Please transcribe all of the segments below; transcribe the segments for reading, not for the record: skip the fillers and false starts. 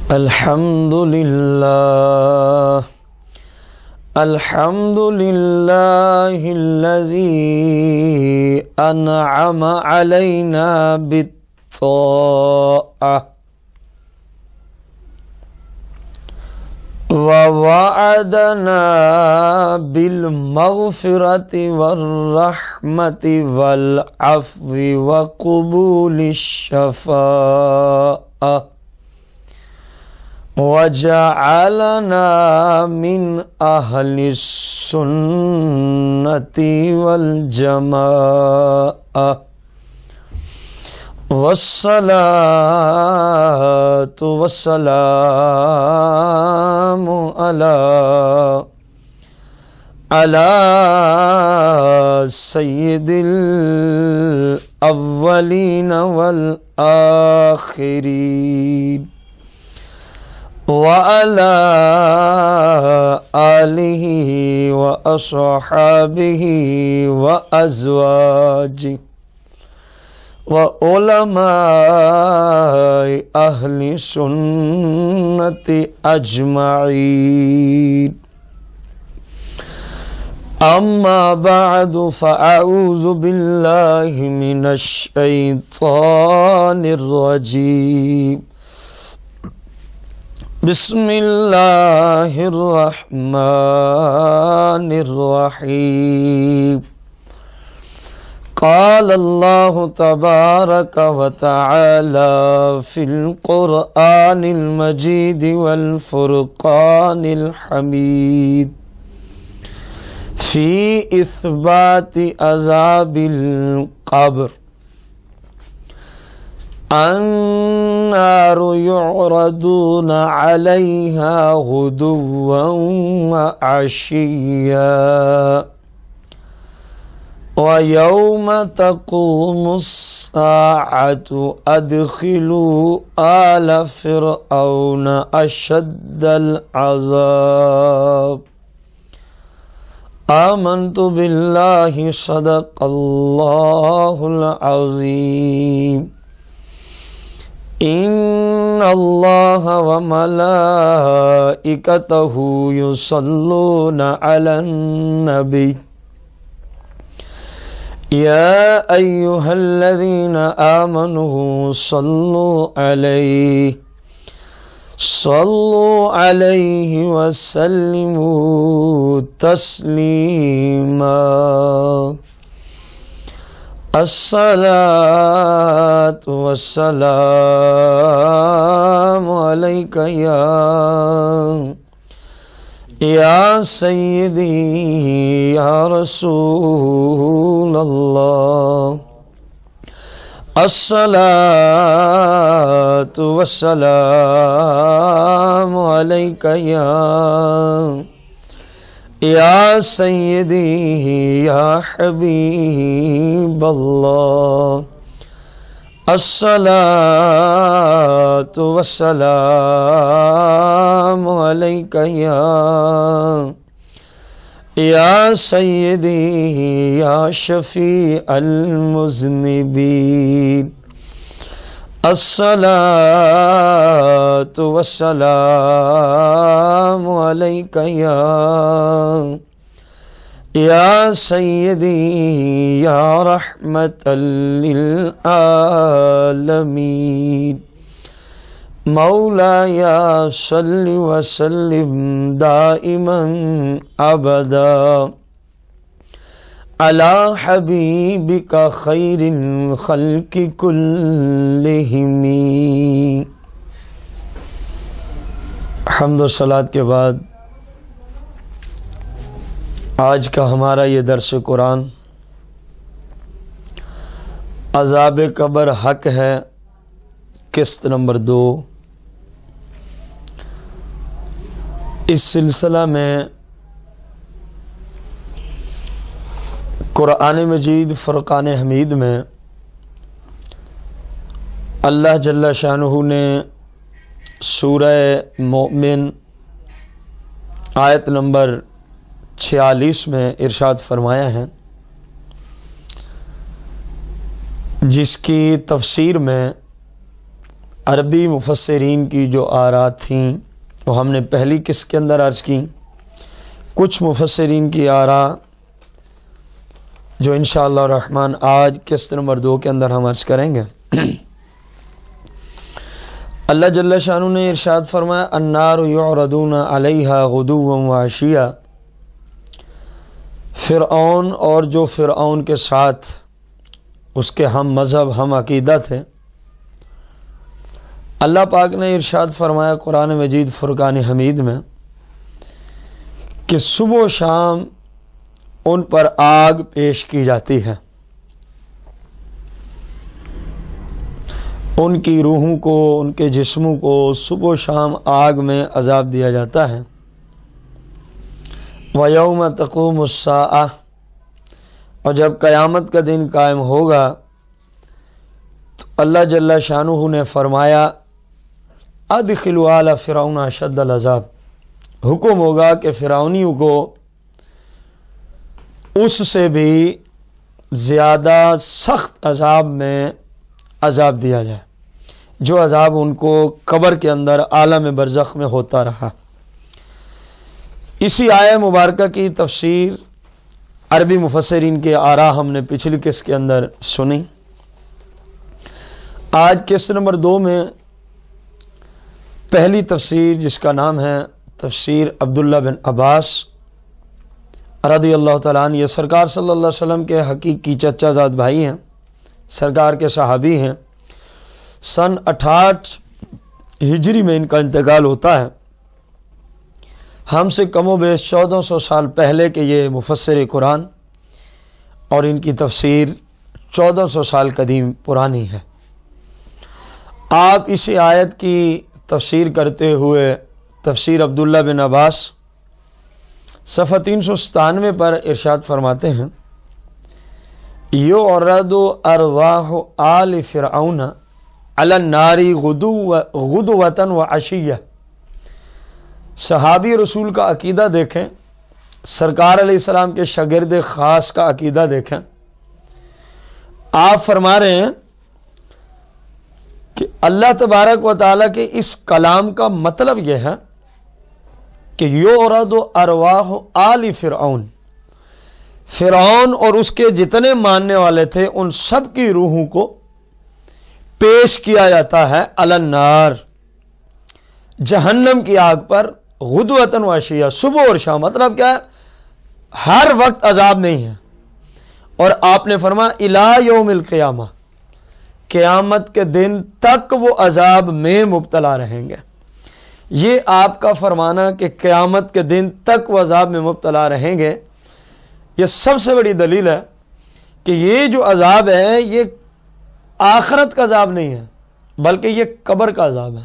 الحمد لله الذي أنعم علينا بالطاعة ووعدنا بالمغفرة والرحمة والعفو وقبول الشفاعة وجعلنا من أهل السنة والجماعة والصلاة والسلام على سيد الأولين والآخرين وعلى آله وأصحابه وأزواجه وعلماء أهل السنة أجمعين. أما بعد فأعوذ بالله من الشيطان الرجيم. بسم الله الرحمن الرحيم. قال الله تبارك وتعالى في القرآن المجيد والفرقان الحميد في إثبات عذاب القبر: النار يعرضون عليها غدوا وعشيا ويوم تقوم الساعة أدخلوا آل فرعون أشد العذاب. آمنت بالله صدق الله العظيم. إن الله وملائكته يصلون على النبي يا أيها الذين آمنوا صلوا عليه وسلموا تسليما. الصلاة والسلام عليك يا سيدي يا رسول الله. الصلاة والسلام عليك يا سيدي يا حبيب الله. الصلاة والسلام عليك يا سيدي يا شفيع المذنبين. الصلاة والسلام عليك يا سيدي يا رحمة للعالمين. مولاي صل وسلم دائما أبدا على حبيبك خير الخلق كلهم. حمد و صلات کے بعد آج کا ہمارا یہ درس قرآن عذاب قبر حق ہے، قسط نمبر 2۔ اس سلسلہ میں قرآن مجید فرقان حمید میں اللہ جل شانہ نے سورہ مومن آیت نمبر 46 میں ارشاد فرمایا ہے، جس کی تفسیر میں عربی مفسرین کی جو آراء تھیں وہ ہم نے پہلی قسط کے اندر عرض کی. کچھ مفسرین کی آراء جو انشاءاللہ الرحمن آج قسط نمبر 2 کے اندر ہم عرض کریں گے. اللہ جل شانہ نے ارشاد فرمایا النار یعرضون علیہا غدوا وعشیا. فرعون اور جو فرعون کے ساتھ اس کے ہم مذہب ہم عقیدہ تھے، اللہ پاک نے ارشاد فرمایا قرآن مجید فرقان حمید میں کہ صبح و شام ان پر آگ پیش کی جاتی ہے، ان کی روحوں کو، ان کے جسموں کو صبح و شام آگ میں عذاب دیا جاتا ہے. وَيَوْمَ تَقُومُ السَّاعَةُ، اور جب قیامت کا دن قائم ہوگا تو اللہ جل شانہ نے فرمایا ادخلوا آل فرعون اشد العذاب. حکم ہوگا کہ فرعونیوں کو اس سے بھی زیادہ سخت عذاب میں عذاب دیا جائے جو عذاب ان کو قبر کے اندر عالم برزخ میں ہوتا رہا. اسی آیہ مبارکہ کی تفسیر عربی مفسرین کے آراء ہم نے پچھلی قسط کے اندر سنی. آج قسط نمبر 2 میں پہلی تفسیر جس کا نام ہے تفسیر عبداللہ بن عباس رضی اللہ تعالیٰ عنہ، یہ سرکار صلی اللہ علیہ وسلم کے حقیقی چچا زاد بھائی ہیں، سرکار کے صحابی ہیں. سن 68 ہجری میں ان کا انتقال ہوتا ہے. ہم سے کم و بیش 1400 سال پہلے کے یہ مفسر قرآن، اور ان کی تفسیر 1400 سال قدیم پرانی ہے. آپ اسی آیت کی تفسیر کرتے ہوئے تفسیر عبداللہ بن عباس صفحہ 397 پر ارشاد فرماتے ہیں یعرض ارواح آل فرعون علی النار غدوۃ وعشیہ. صحابی رسول کا عقیدہ دیکھیں، سرکار علیہ السلام کے شاگرد خاص کا عقیدہ دیکھیں. آپ فرما رہے ہیں کہ اللہ تبارک و تعالیٰ کے اس کلام کا مطلب یہ ہے کہ یعرض ارواح آل فرعون، فرعون اور اس کے جتنے ماننے والے تھے ان سب کی روحوں کو پیش کیا جاتا ہے علی النار، جہنم کی آگ پر، غدوۃ وعشیہ، صبح اور شام. مطلب کیا ہے؟ ہر وقت عذاب نہیں ہے. اور آپ نے فرمایا الی یوم القیامہ، قیامت کے دن تک وہ عذاب میں مبتلا رہیں گے. یہ آپ کا فرمانا کہ قیامت کے دن تک وہ عذاب میں مبتلا رہیں گے، یہ سب سے بڑی دلیل ہے کہ یہ جو عذاب ہے یہ آخرت کا عذاب نہیں ہے بلکہ یہ قبر کا عذاب ہے.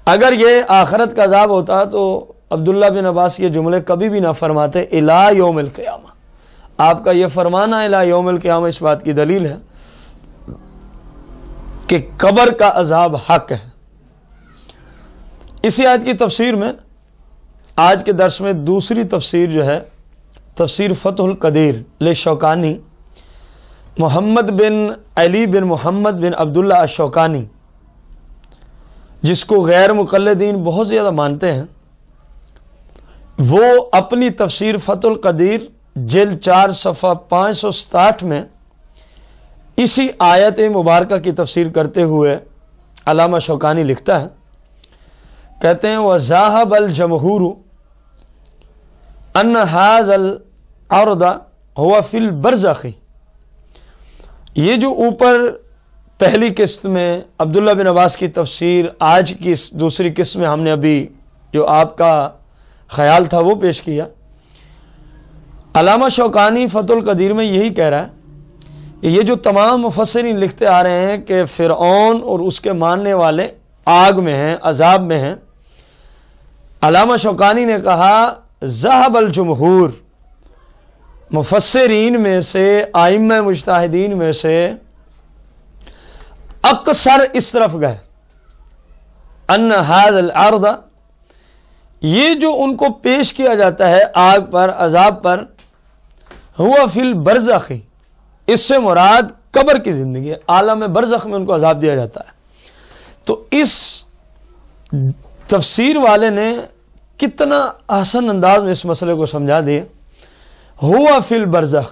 اگر یہ آخرت کا عذاب ہوتا تو عبداللہ بن عباس یہ جملے کبھی بھی نہ فرماتے الی یوم القیامہ. آپ کا یہ فرمانا الی یوم القیامہ اس بات کی دلیل ہے کہ قبر کا عذاب حق ہے. اسی آیت کی تفسیر میں آج کے درس میں دوسری تفسیر جو ہے تفسیر فتح القدیر لشوکانی، محمد بن علی بن محمد بن عبداللہ الشوکانی، جس کو غیر مقلدین بہت زیادہ مانتے ہیں، وہ اپنی تفسیر فتح القدیر جلد 4 صفحہ 567 میں اسی آیت مبارکہ کی تفسیر کرتے ہوئے علامہ شوکانی لکھتا ہے، کہتے ہیں وَذَهَبَ الْجَمْهُورُ أَنَّ هَذَا الْعَرْضَ هُوَ فِي الْبَرْزَخِ. یہ جو اوپر پہلی قسط میں عبداللہ بن عباس کی تفسیر، آج کی دوسری قسط میں ہم نے ابھی جو آپ کا خیال تھا وہ پیش کیا، علامہ شوکانی فتح القدیر میں یہی کہہ رہا ہے کہ یہ جو تمام مفسرین لکھتے آ رہے ہیں کہ فرعون اور اس کے ماننے والے آگ میں ہیں، عذاب میں ہیں، علامہ شوکانی نے کہا ذہب الجمہور، مفسرین میں سے، ائمہ مجتہدین میں سے اکثر اس طرف گئے ان هذا العرض، یہ جو ان کو پیش کیا جاتا ہے آگ پر، عذاب پر، ہوا فی البرزخ، اس سے مراد قبر کی زندگی ہے، عالم برزخ میں ان کو عذاب دیا جاتا ہے. تو اس تفسیر والے نے کتنا آسان انداز میں اس مسئلے کو سمجھا دیا. ہوا فی البرزخ،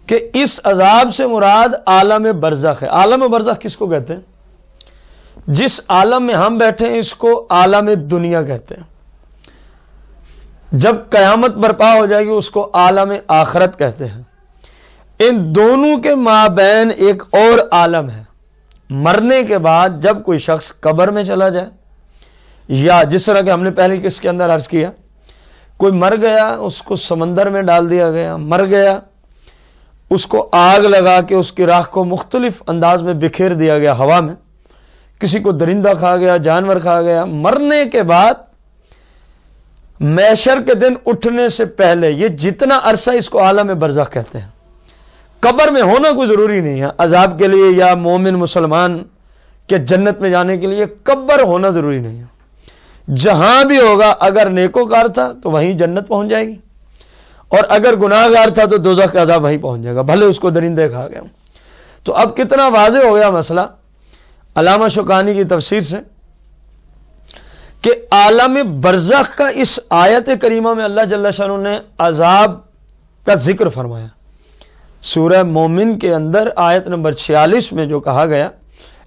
کہ اس عذاب سے مراد عالم برزخ ہے. عالم برزخ کس کو کہتے ہیں؟ جس عالم میں ہم بیٹھے ہیں اس کو عالم دنیا کہتے ہیں. جب قیامت برپا ہو جائے گی اس کو عالم آخرت کہتے ہیں. ان دونوں کے مابین ایک اور عالم ہے. مرنے کے بعد جب کوئی شخص قبر میں چلا جائے، یا جس طرح کہ ہم نے پہلے کس کے اندر عرض کیا، کوئی مر گیا اس کو سمندر میں ڈال دیا گیا، مر گیا اس کو آگ لگا کے اس کی راکھ کو مختلف انداز میں بکھیر دیا گیا ہوا میں، کسی کو درندہ کھا گیا، جانور کھا گیا. مرنے کے بعد محشر کے دن اٹھنے سے پہلے یہ جتنا عرصہ اس کو عالم برزخ کہتے ہیں. قبر میں ہونا کوئی ضروری نہیں ہے عذاب کے لیے، یا مومن مسلمان کے جنت میں جانے کے لیے قبر ہونا ضروری نہیں ہے. جہاں بھی ہوگا، اگر نیکوکار تھا تو وہیں جنت پہنچ جائے گی، اور اگر گناہگار تھا تو دوزخ کا عذاب وہیں پہنچ جائے گا، بھلے اس کو درندے کھا گئے. تو اب کتنا واضح ہو گیا مسئلہ علامہ شوکانی کی تفسیر سے کہ عالم برزخ کا اس آیت کریمہ میں اللہ جل شانہ نے عذاب کا ذکر فرمایا. سورہ مومن کے اندر آیت نمبر 46 میں جو کہا گیا،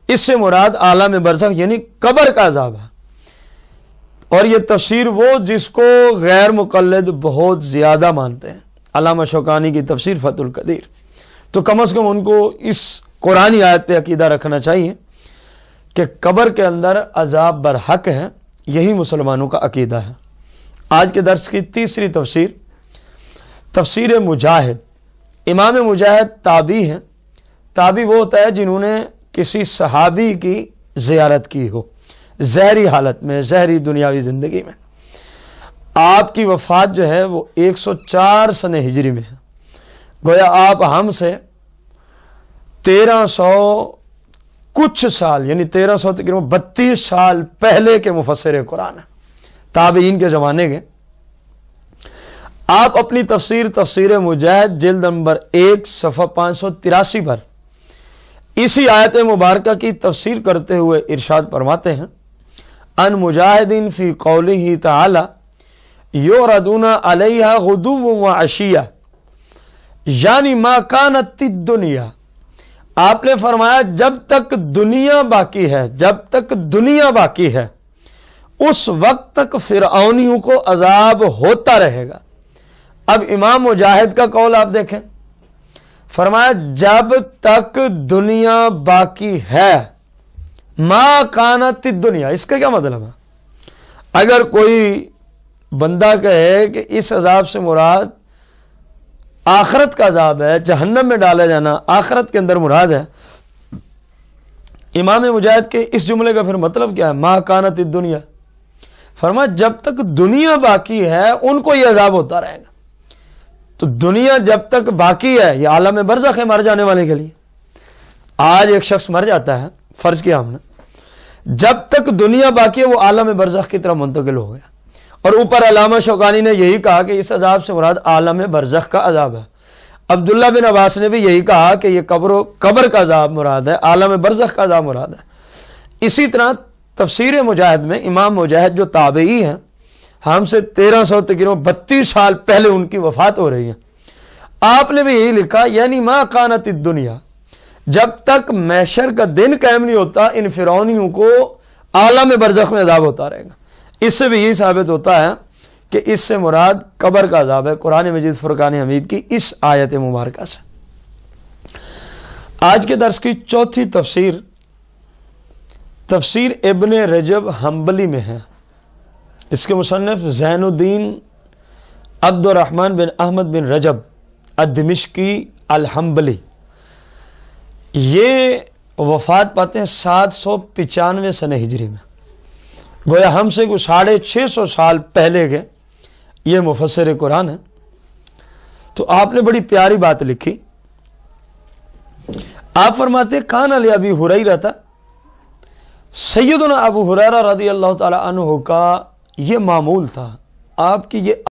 اس سے مراد عالم برزخ یعنی قبر کا عذاب ہے. اور یہ تفسیر وہ جس کو غیر مقلد بہت زیادہ مانتے ہیں، علامہ شوکانی کی تفسیر فتح القدیر. تو کم از کم ان کو اس قرآنی آیت پہ عقیدہ رکھنا چاہیے کہ قبر کے اندر عذاب برحق ہے. یہی مسلمانوں کا عقیدہ ہے. آج کے درس کی تیسری تفسیر، تفسیر مجاہد. امام مجاہد تابعی ہیں. تابعی وہ ہوتا ہے جنہوں نے کسی صحابی کی زیارت کی ہو زہری حالت میں، زہری دنیاوی زندگی میں. آپ کی وفات جو ہے وہ 104 سن ہجری میں ہے. گویا آپ ہم سے 1300 کچھ سال، یعنی 1300 تقریباً 32 سال پہلے کے مفسر قرآن ہیں، تابعین کے زمانے کے. آپ اپنی تفسیر مجاہد جلد نمبر 1 صفحہ 583 پر اسی آیت مبارکہ کی تفسیر کرتے ہوئے ارشاد فرماتے ہیں، ان مجاہدین فی قولہ تعالی یعرضون علیہا غدوا وعشیہ، یعنی ما کانت الدنیا. آپ نے فرمایا جب تک دنیا باقی ہے، جب تک دنیا باقی ہے اس وقت تک فرعونیوں کو عذاب ہوتا رہے گا. اب امام مجاہد کا قول آپ دیکھیں، فرمایا جب تک دنیا باقی ہے، ما کانت الدنیا. اس کا کیا مطلب ہے؟ اگر کوئی بندہ کہے کہ اس عذاب سے مراد آخرت کا عذاب ہے، جہنم میں ڈالا جانا آخرت کے اندر مراد ہے، امام مجاہد کے اس جملے کا پھر مطلب کیا ہے؟ ما کانت الدنیا. فرمایا جب تک دنیا باقی ہے ان کو یہ عذاب ہوتا رہے گا. تو دنیا جب تک باقی ہے، یہ عالم برزخ ہے مر جانے والے کے لیے. آج ایک شخص مر جاتا ہے، فرض کیا ہم نے، جب تک دنیا باقی ہے وہ عالم برزخ کی طرف منتقل ہو گیا. اور اوپر علامہ شوکانی نے یہی کہا کہ اس عذاب سے مراد عالم برزخ کا عذاب ہے. عبداللہ بن عباس نے بھی یہی کہا کہ یہ قبر کا عذاب مراد ہے، عالم برزخ کا عذاب مراد ہے. اسی طرح تفسیر مجاہد میں امام مجاہد جو تابعی ہیں، ہم سے 1300 تقریباً 32 سال پہلے ان کی وفات ہو رہی ہے، آپ نے بھی یہی لکھا، یعنی ما کانت الدنیا، جب تک محشر کا دن قائم نہیں ہوتا ان فرعونیوں کو عالم برزخ میں عذاب ہوتا رہے گا. اس سے بھی یہی ثابت ہوتا ہے کہ اس سے مراد قبر کا عذاب ہے قرآن مجید فرقان حمید کی اس آیت مبارکہ سے. آج کے درس کی چوتھی تفسیر، تفسیر ابن رجب حنبلی میں ہے. اس کے مصنف زین الدین عبد الرحمن بن احمد بن رجب الدمشقی الحنبلی. یہ وفات پاتے ہیں 795 سن ہجری میں. گویا ہم سے کوئی 650 سال پہلے کے یہ مفسر قرآن ہے. تو آپ نے بڑی پیاری بات لکھی. آپ فرماتے کان علی ابی ہریرہ تھا، سیدنا ابو ہریرہ رضی اللہ تعالی عنہ کا یہ معمول تھا. آپ کی یہ